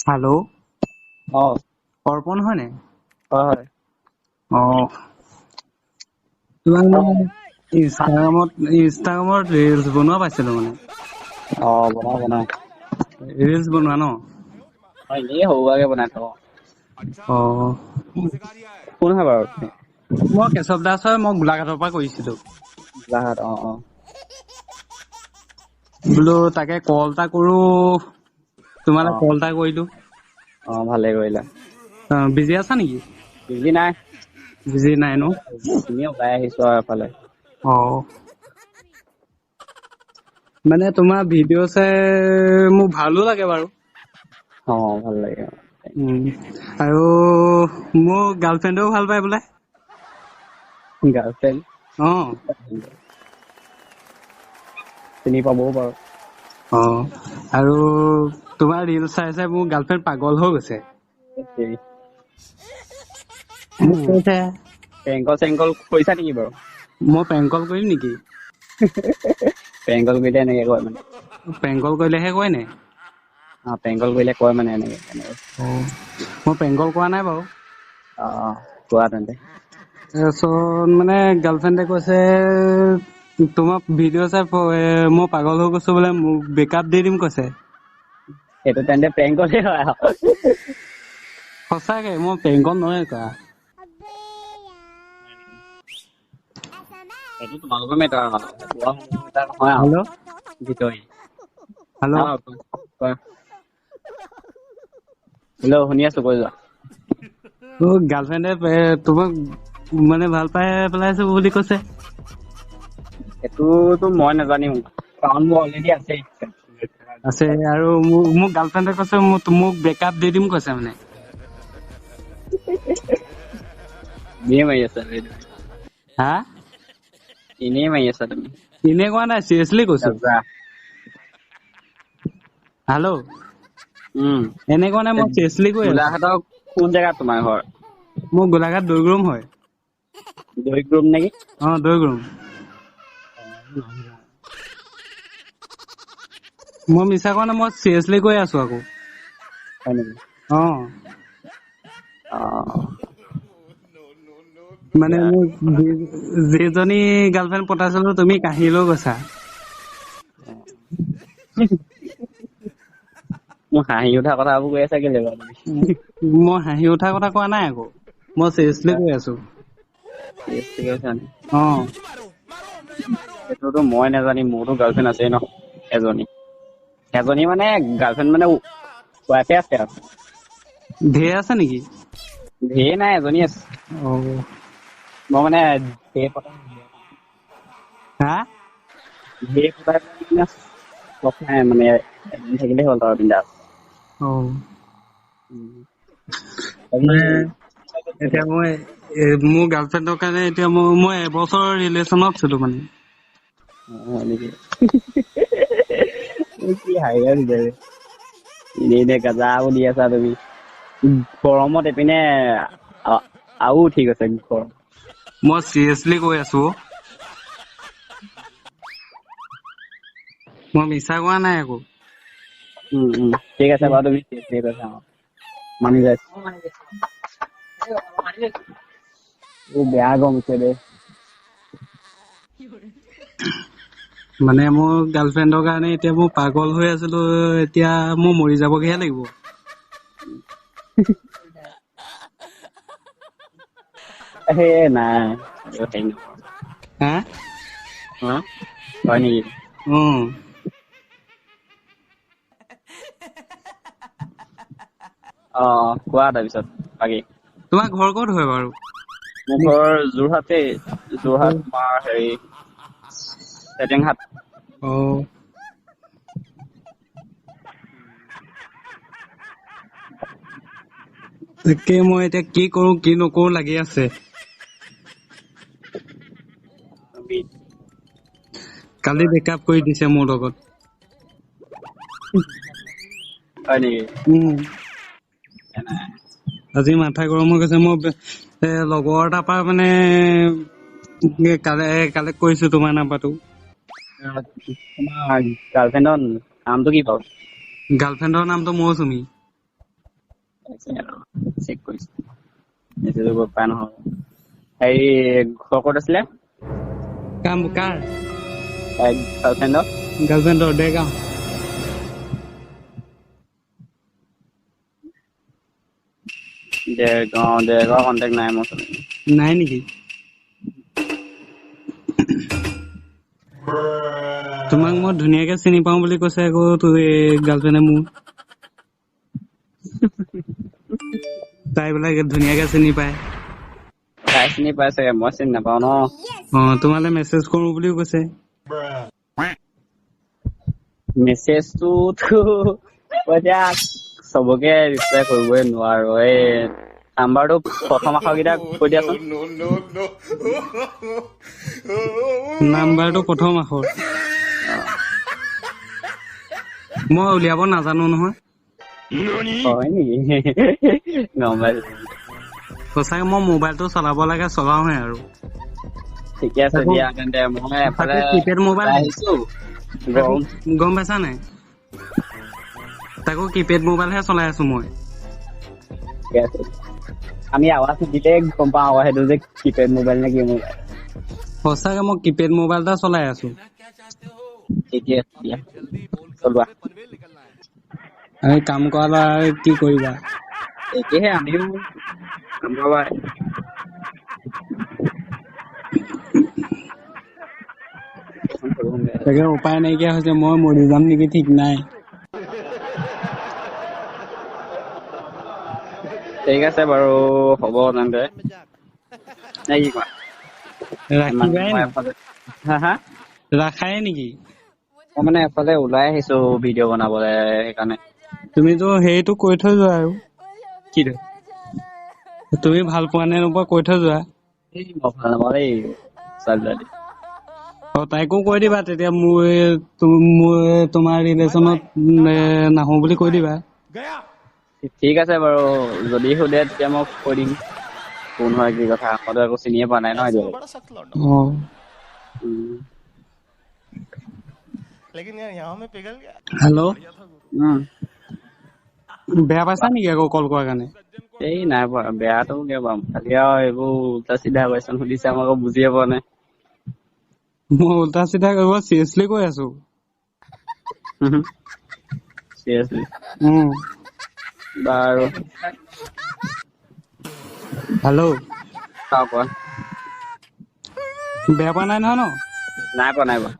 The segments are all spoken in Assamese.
হেল্ল' অ' অৰ্পণ হয়নে? হয়। তোমাক মই ইনষ্টাগ্ৰামত ৰিলচ বনোৱা পাইছিলো মানে। বনাও। ৰিলচ বনোৱা ন? এনেই সৰুভাগে বনাই থাকো। অ'। কোন হয় বাৰু? মই কেশৱ দাস হয়, মই গোলাঘাটৰ পৰা কৰিছিলো। গোলাঘাট অ'। বোলো তাকে কল এটা কৰো, তোমালে কল এটা কৰিলো। অ' ভালে কৰিলা। অ' বিজি আছা নেকি? বিজি নাই। বিজি নাই ন? এনেই ওলাই আহিছো আৰু এফালে। অ'। মানে তোমাৰ ভিডিঅ' চাই মোৰ ভালো লাগে বাৰু। অ' ভাল লাগে। আৰু মোৰ গাৰ্লফ্ৰেণ্ডেও ভাল পায় বোলে। গাৰ্লফ্ৰেণ্ড? অ'। চিনি পাবও পাৰো। অ' আৰু তোমাৰ ৰিলচ চাই চাই মোৰ গাৰ্লফ্ৰেণ্ড পাগল হৈ গৈছে। মোক কৈছে পেংকল চেংকল কৰিছা নেকি বাৰু? মই প্ৰেংকল কৰিম নেকি? পেংকল কৰিলে এনেকে কয় মানে। প্ৰেংকল কৰিলেহে কয় নে? অ' পেংকল কৰিলে কয় মানে এনেকে। অ' মই প্ৰেংকল কৰা নাই বাৰু। অ' কোৱা তেন্তে। তাৰপিছত মানে গাৰ্লফ্ৰেণ্ডে কৈছে তোমাৰ ভিডিঅ' চাই মই পাগল হৈ গৈছো বোলে, মোক ব্ৰেকআপ দি দিম কৈছে। সেইটো তেন্তে প্ৰেংকলে হয় আৰু। সঁচাকে মই প্ৰেংকল নহয় কৰা। সেইটো তোমালোকৰ মেটাৰ আৰু সেইটো আৰু মোৰ মেটাৰ নহয় হেল্ল' আৰু ভিতৰি। হেল্ল' কোৱা। হেল্ল' শুনি আছো কৈ যোৱা। তোৰ গাৰ্লফ্ৰেণ্ডে তোমাক মানে ভাল পাই পেলাইছো বুলি কৈছে। সেইটোতো মই নাজানিম কাৰণ মোৰ অলৰেডি আছেই। আছে আৰু মোক গাৰ্লফ্ৰেণ্ডে কৈছে মোক ব্ৰেকআপ দি দিম কৈছে মানে। এনেই মাৰি আছা। হা? এনেই মাৰি আছা তুমি। এনে কোৱা নাই চিৰিয়াছলি কৈছো। গাজা। হেল্ল'। এনে কোৱা নাই মই চিৰিয়াছলি কৈ আছো। গোলাঘাটৰ কোন জেগাত তোমাৰ ঘৰ? মোৰ গোলাঘাট দৈগুৰুম হয়। দৈগুৰুম নেকি? অ' দৈগুৰুম। মই মিছা কোৱা নাই, মই চিৰিয়াছলি কৈ আছো আকৌ। হয় নেকি? অ'। অ'। মানে মোক যিজনী গাৰ্লফ্ৰেণ্ড পতাইছিলো তুমি কাহি লৈ গৈছা। মোৰ হাঁহি উঠা কথাবোৰ কৈ আছা কেলে বাৰু তুমি? মই হাঁহি উঠাৰ কথা কোৱা নাই আকৌ, মই চিৰিয়াছলি কৈ আছো। চিৰিয়াছলি কৈছা নি? অ'। সেইটোতো মই নাজানিম, মোৰতো গাৰ্লফ্ৰেণ্ড আছেই ন এজনী। এজনী মানে গাৰ্লফ্ৰেণ্ড মানে ৱাইফে আছে আৰু। ধেৰ আছে নেকি? ধেৰ নাই এজনী আছে। অ'। মই মানে ধেৰ পতা নাই। হা? ধেৰ পতাই মানে চখ নাই মানে এজনী থাকিলেই হ'ল আৰু বিন্দাছ। অ'। বাকী মানে এতিয়া মই মোৰ গাৰ্লফ্ৰেণ্ডৰ কাৰণে এতিয়া মই এবছৰৰ ৰিলেশ্যনত আছিলো মানে। অ' হয় নেকি? কি হাঁহি আছে বে। এনে গাজাবোৰ দি আছা তুমি। গৰমত এইপিনে আৰু উঠি গৈছে গৰম। মই চিৰিয়াছলি কৈ আছো। মই মিছা কোৱা নাই আকৌ। ঠিক আছে বাৰু তুমি চিৰিয়াছলি কৈছা অ'। মানি লৈছো। বেয়া গৰম উঠিছে বে। মানে মোৰ গাৰ্লফ্ৰেণ্ডৰ কাৰণে এতিয়া মই পাগল হৈ আছিলো, এতিয়া মই মৰি যাবগেহে লাগিব। সেই নাই হেৰি নকৰো। হা? হা? হয় নেকি? উম। অ' কোৱা তাৰপিছত বাকী। তোমাৰ ঘৰ ক'ত হয় বাৰু? মোৰ ঘৰ যোৰহাটেই, যোৰহাট তোমাৰ হেৰি লেটেঙাত। অ'। তাকে মই এতিয়া কি কৰো কি নকৰো লাগি আছে। কালি ব্ৰেকআপ কৰি দিছে মোৰ লগত। হয় নেকি? উম। আজি মাথা গৰম হৈ গৈছে, মই লগৰ এটাৰ পৰা মানে কালেক্ট কৰিছো তোমাৰ নাম্বাৰটো। তোমাৰ গাৰ্লফ্ৰেণ্ডৰ নামটো কি বাৰু? গাৰ্লফ্ৰেণ্ডৰ নামটো মৌচুমী। চেক কৰিছো মেছেজো কৰিব পাই নহয়। হেৰি ঘৰ ক'ত আছিলে কাৰ গাৰ্লফ্ৰেণ্ডৰ? গাৰ্লফ্ৰেণ্ডৰ দেৰগাঁও। দেৰগাঁও কণ্টেক্ট নাই মোৰ। নাই নেকি? তোমাক মই ধুনীয়াকে চিনি পাওঁ বুলি কৈছে আকৌ তুমি গাৰ্লফ্ৰেণ্ডে মোৰ। তাই বোলে ধুনীয়াকে চিনি পায়। তাই চিনি পাই চাগে, মই চিনি নাপাওঁ ন। তোমালে মেছেজ কৰো বুলিও কৈছে। মেছেজটোতো এতিয়া চবকে ৰিপ্লাই কৰিবই নোৱাৰো। এই নাম্বাৰটো প্ৰথম আখৰকেইটা কৈ দিয়াচোন। নাম্বাৰটো প্ৰথম আখৰ মই উলিয়াব নাজানো নহয়। হয় নেকি? গম পাইছো। সঁচাকে মই মোবাইলটো চলাব লাগে, চলাওহে আৰু। ঠিকে আছে দিয়া তেন্তে মই এফালে কিপেড মোবাইল আহিছো। গম পাইছা নাই? তাকো কিপেড মোবাইলহে চলাই আছো মই। ঠিকে আছে, আমি আৱাজ দিলে গম পাওঁ সেইটো যে কিপেড মোবাইল নে কি মোবাইল। সঁচাকে মই কিপেড মোবাইল এটা চলাই আছো। ঠিকে আছে দিয়া, চলোৱা। আমি কাম কৰা ল'ৰা কি কৰিবা। একেহে আমিও কাম কৰা। তাকে উপায় নাইকিয়া হৈছে, মই মৰি যাম নেকি ঠিক নাই। ঠিক আছে বাৰু, হ'ব তেন্তে নে কি কোৱা? ৰাখিবাই মই নি? এফালে হা ৰাখায়ে নেকি? মই মানে এফালে ওলাই আহিছো ভিডিঅ' বনাবলৈ, সেইকাৰণে। তুমিতো সেইটো কৈ থৈ যোৱা আৰু। কি তুমি ভাল পোৱা নে নোপোৱা কৈ থৈ যোৱা। এই মই ভাল নাপাওঁ দেই ছোৱালী। তাইকো কৈ দিবা তেতিয়া মোৰ তোমাৰ ৰিলেশ্যনত নাহো বুলি কৈ দিবা। ঠিক আছে বাৰু, যদি সোধে তেতিয়া মই কৈ দিম কোন হয় কি কথা। মইতো একো চিনিয়ে পোৱা নাই ন এতিয়ালৈকে। হেল্ল', উম বেয়া পাইছা নেকি আকৌ কল কৰাৰ কাৰণে? এই নাই পোৱা, বেয়াটো কিয় পাম। খালি আৰু এইবোৰ উল্টা চিধা কুৱেশ্যন সুধিছে, মই আকৌ বুজিয়ে পোৱা নাই। মই উল্টা চিধা কৰিব চিৰিয়াছলি কৈ আছো। চিৰিয়াছলি উম বাৰু। হেল্ল', কোৱা। বেয়া পোৱা নাই নহয় ন? নাই পোৱা, নাই পোৱা।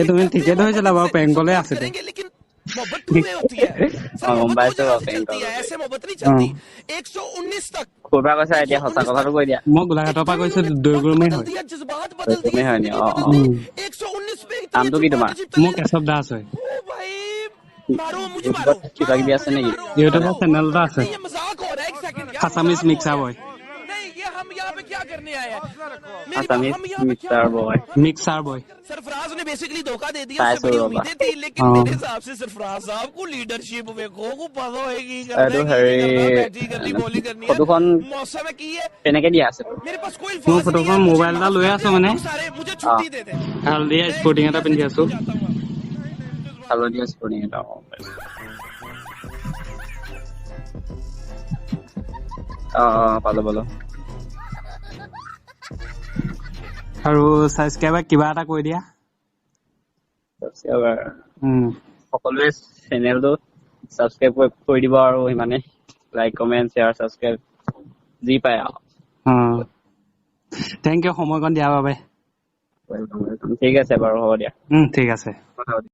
তুমি ঠিকে ধৰিছিলা বাৰু, পেংকলে আছিলে। গম পাইছো বাৰু পেংকল বুলি। ক'ৰ পৰা কৈছা এতিয়া, সঁচা কথাটো কৈ দিয়া। মই গোলাঘাটৰ পৰা কৈছো, দৈগুৰমেই হয়। তুমি হয় নি? নামটো কি তোমাৰ? মোৰ কেশৱ দাস হয়। ইউটিউবত কিবা কিবি আছে নেকি? ইউটিউবৰ চেনেল এটা আছে, Assamese mixer boy. Assamese mister boy. Mixer boy. Sarfaraz ने बेसिकली धोखा दे दिया, उससे চাইছো बड़ी ৰবা। उम्मीदें थी, लेकिन मेरे हिसाब से सरफराज साहब को लीडरशिप में को पता है कि करना এইটো है कि হেৰি नहीं करना, बैटिंग करनी बॉलिंग करनी है, ফটোখন मौसम है की है। কেনেকে দিয়া আছে? मेरे पास कोई মোৰ अल्फाज नहीं है, ফটোখন मुझे মোবাইল এটা माफ লৈ कर আছো दे आप মানে, लोग सारे, मुझे छुट्टी दे दे। হালধীয়া मैं স্পৰ্টিং এটা जल्दी পিন্ধি से আছো। स्कूल जाता हूँ। হালধীয়া স্পৰ্টিং এটা। পালো। আৰু ছাবস্ক্ৰাইবাৰ কিবা এটা কৈ দিয়া। সকলোৱে চেনেলটো ছাবস্ক্ৰাইব কৰি দিব আৰু সিমানে। লাইক, কমেণ্ট, শ্বেয়াৰ, ছাবস্ক্ৰাইব যি পায় আৰু। থেংক ইউ সময়কণ দিয়াৰ বাবে। ঠিক আছে বাৰু, হ'ব দিয়া। ঠিক আছে। কথা পাতিম।